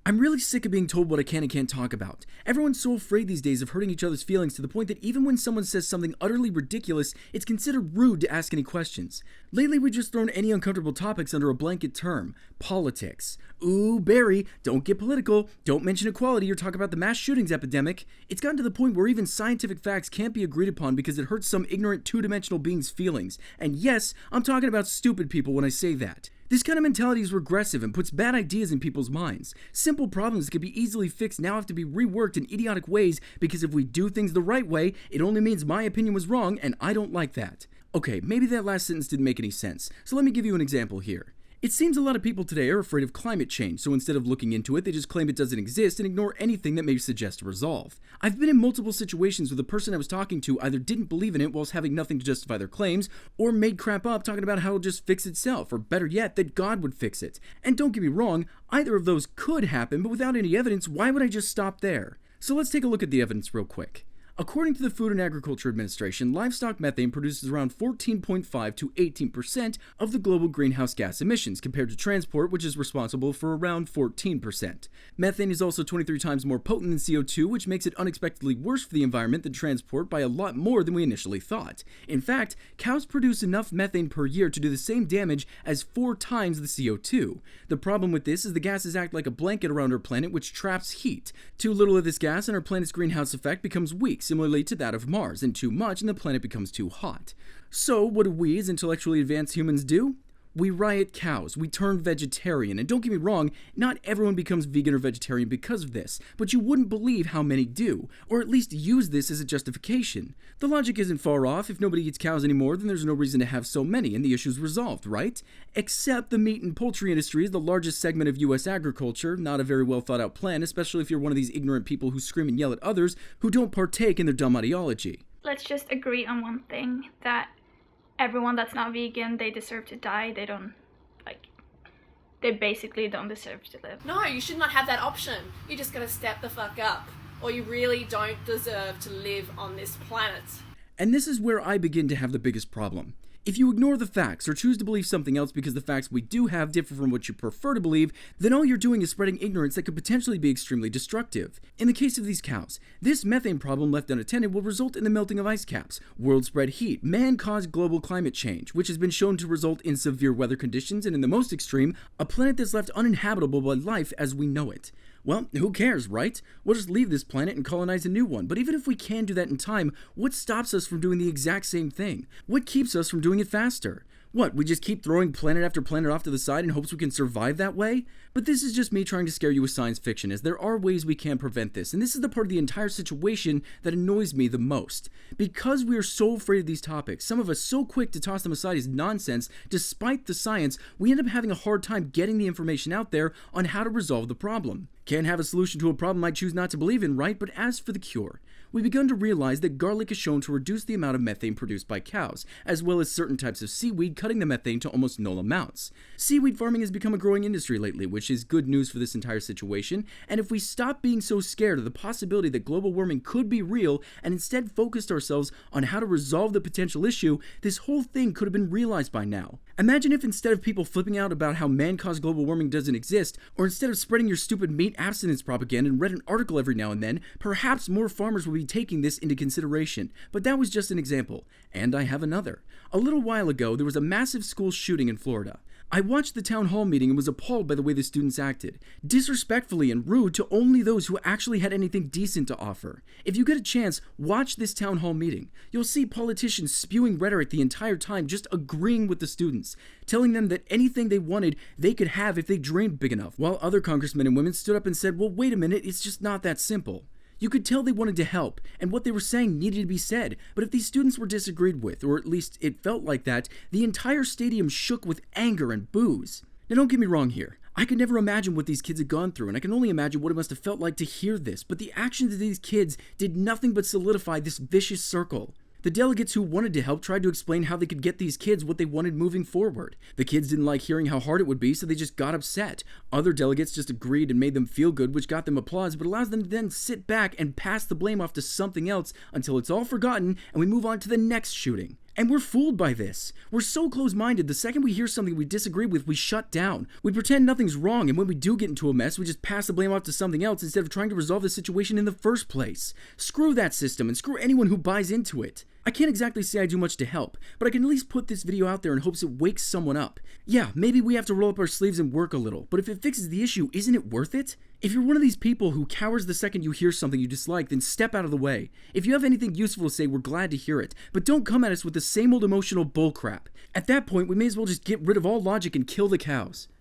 I'm really sick of being told what I can and can't talk about. Everyone's so afraid these days of hurting each other's feelings to the point that even when someone says something utterly ridiculous, it's considered rude to ask any questions. Lately, we've just thrown any uncomfortable topics under a blanket term: politics. Ooh, Barry, don't get political, don't mention equality or talk about the mass shootings epidemic. It's gotten to the point where even scientific facts can't be agreed upon because it hurts some ignorant two-dimensional being's feelings. And yes, I'm talking about stupid people when I say that. This kind of mentality is regressive and puts bad ideas in people's minds. Simple problems that could be easily fixed now have to be reworked in idiotic ways because if we do things the right way, it only means my opinion was wrong and I don't like that. Okay, maybe that last sentence didn't make any sense, so let me give you an example here. It seems a lot of people today are afraid of climate change, so instead of looking into it, they just claim it doesn't exist and ignore anything that may suggest a resolve. I've been in multiple situations where the person I was talking to either didn't believe in it whilst having nothing to justify their claims, or made crap up talking about how it'll just fix itself, or better yet, that God would fix it. And don't get me wrong, either of those could happen, but without any evidence, why would I just stop there? So let's take a look at the evidence real quick. According to the Food and Agriculture Administration, livestock methane produces around 14.5 to 18% of the global greenhouse gas emissions, compared to transport, which is responsible for around 14%. Methane is also 23 times more potent than CO2, which makes it unexpectedly worse for the environment than transport by a lot more than we initially thought. In fact, cows produce enough methane per year to do the same damage as 4 times the CO2. The problem with this is the gases act like a blanket around our planet, which traps heat. Too little of this gas and our planet's greenhouse effect becomes weak, similarly to that of Mars, and too much and the planet becomes too hot. So what do we as intellectually advanced humans do? We riot cows, we turn vegetarian, and don't get me wrong, not everyone becomes vegan or vegetarian because of this, but you wouldn't believe how many do, or at least use this as a justification. The logic isn't far off. If nobody eats cows anymore, then there's no reason to have so many, and the issue's resolved, right? Except the meat and poultry industry is the largest segment of US agriculture, not a very well thought out plan, especially if you're one of these ignorant people who scream and yell at others who don't partake in their dumb ideology. Let's just agree on one thing, that everyone that's not vegan, they deserve to die. They basically don't deserve to live. No, you should not have that option. You just gotta step the fuck up, or you really don't deserve to live on this planet. And this is where I begin to have the biggest problem. If you ignore the facts or choose to believe something else because the facts we do have differ from what you prefer to believe, then all you're doing is spreading ignorance that could potentially be extremely destructive. In the case of these cows, this methane problem left unattended will result in the melting of ice caps, world-spread heat, man-caused global climate change, which has been shown to result in severe weather conditions and, in the most extreme, a planet that's left uninhabitable by life as we know it. Well, who cares, right? We'll just leave this planet and colonize a new one. But even if we can do that in time, what stops us from doing the exact same thing? What keeps us from doing it faster? What, we just keep throwing planet after planet off to the side in hopes we can survive that way? But this is just me trying to scare you with science fiction, as there are ways we can prevent this, and this is the part of the entire situation that annoys me the most. Because we are so afraid of these topics, some of us so quick to toss them aside as nonsense, despite the science, we end up having a hard time getting the information out there on how to resolve the problem. Can't have a solution to a problem I choose not to believe in, right? But as for the cure, we've begun to realize that garlic is shown to reduce the amount of methane produced by cows, as well as certain types of seaweed, cutting the methane to almost null amounts. Seaweed farming has become a growing industry lately, which is good news for this entire situation, and if we stop being so scared of the possibility that global warming could be real, and instead focused ourselves on how to resolve the potential issue, this whole thing could have been realized by now. Imagine if instead of people flipping out about how man-caused global warming doesn't exist, or instead of spreading your stupid meat abstinence propaganda and read an article every now and then, perhaps more farmers would be taking this into consideration. But that was just an example. And I have another. A little while ago, there was a massive school shooting in Florida. I watched the town hall meeting and was appalled by the way the students acted. Disrespectfully and rude to only those who actually had anything decent to offer. If you get a chance, watch this town hall meeting. You'll see politicians spewing rhetoric the entire time, just agreeing with the students, telling them that anything they wanted, they could have if they dreamed big enough, while other congressmen and women stood up and said, well, wait a minute, it's just not that simple. You could tell they wanted to help, and what they were saying needed to be said, but if these students were disagreed with, or at least it felt like that, the entire stadium shook with anger and boos. Now don't get me wrong here. I could never imagine what these kids had gone through, and I can only imagine what it must have felt like to hear this, but the actions of these kids did nothing but solidify this vicious circle. The delegates who wanted to help tried to explain how they could get these kids what they wanted moving forward. The kids didn't like hearing how hard it would be, so they just got upset. Other delegates just agreed and made them feel good, which got them applause, but allows them to then sit back and pass the blame off to something else until it's all forgotten and we move on to the next shooting. And we're fooled by this. We're so close-minded, the second we hear something we disagree with, we shut down. We pretend nothing's wrong, and when we do get into a mess, we just pass the blame off to something else instead of trying to resolve the situation in the first place. Screw that system, and screw anyone who buys into it. I can't exactly say I do much to help, but I can at least put this video out there in hopes it wakes someone up. Yeah, maybe we have to roll up our sleeves and work a little, but if it fixes the issue, isn't it worth it? If you're one of these people who cowers the second you hear something you dislike, then step out of the way. If you have anything useful to say, we're glad to hear it, but don't come at us with the same old emotional bullcrap. At that point, we may as well just get rid of all logic and kill the cows.